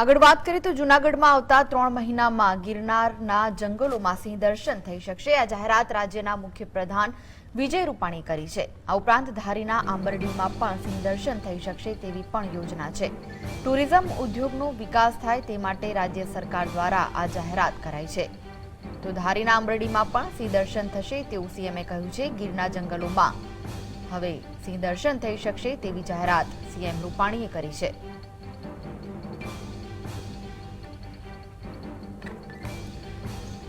આગળ વાત કરીએ તો જૂનાગઢમાં આવતા 3 મહિનામાં ગિરનારના જંગલોમાં સિંહ દર્શન થઈ શકશે। આ જાહેરાત રાજ્યના મુખ્ય પ્રધાન વિજય રૂપાણી કરી છે। આ ઉપરાંત ધારીના આંબરડીમાં પણ સિંહ દર્શન થઈ શકશે તેવી પણ યોજના છે। ટુરિઝમ ઉદ્યોગનો વિકાસ થાય તે માટે રાજ્ય સરકાર દ્વારા આ જાહેરાત કરાઈ છે। તો ધારીના આંબરડીમાં પણ સિંહ દર્શન થશે તેવું સીએમએ કહ્યું છે। ગીરના જંગલોમાં હવે સિંહ દર્શન થઈ શકશે તેવી જાહેરાત સીએમ રૂપાણીએ કરી છે।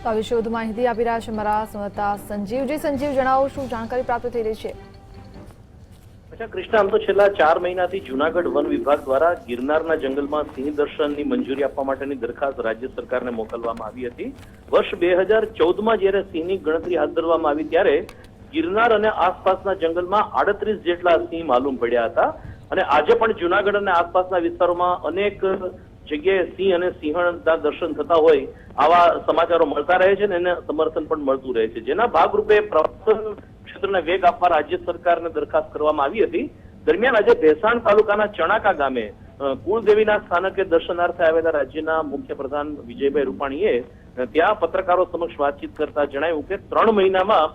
આ વિશે વધુ માહિતી આપી રહ્યા છે મારા સંવાદદાતા સંજીવ। સંજીવ, જણાવો શું જાણકારી પ્રાપ્ત થઈ રહી છે? અચ્છા કૃષ્ણ, આમ તો છેલ્લા 4 મહિનાથી જૂનાગઢ વન વિભાગ દ્વારા ગિરનારના જંગલમાં સિંહ દર્શનની મંજૂરી આપવા માટેની દરખાસ્ત રાજ્ય સરકારને મોકલવામાં આવી હતી। વર્ષ 2014માં જ્યારે સિંહની ગણતરી હાથ ધરવામાં આવી ત્યારે ગિરનાર અને આસપાસના જંગલમાં 38 જેટલા સિંહ માલુમ પડ્યા હતા અને આજે પણ જૂનાગઢ અને આસપાસના વિસ્તારોમાં અનેક જગ્યાએ સિંહ અને સિંહણના દર્શન થતા હોય આવા સમાચારો મળતા રહે છે અને એને સમર્થન પણ મળતું રહે છે। જેના ભાગરૂપે પ્રવાસન ક્ષેત્રને વેગ આપવા રાજ્ય સરકારને દરખાસ્ત કરવામાં આવી હતી। દરમિયાન આજે ભેસાણ તાલુકાના ચણાકા ગામે કુળદેવીના સ્થાનકે દર્શનાર્થે આવેલા રાજ્યના મુખ્ય પ્રધાન વિજયભાઈ રૂપાણીએ ત્યાં પત્રકારો સમક્ષ વાતચીત કરતા જણાવ્યું કે 3 મહિનામાં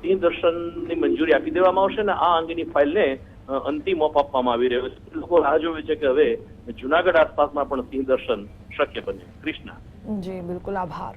સિંહ દર્શનની મંજૂરી આપી દેવામાં આવશે અને આ અંગેની ફાઇલને અંતિમ ઓપ આપવામાં આવી રહ્યો છે। લોકો રાહ જોવે છે કે હવે જૂનાગઢ આસપાસમાં પણ સિંહ દર્શન શક્ય બને। કૃષ્ણા જી બિલકુલ, આભાર।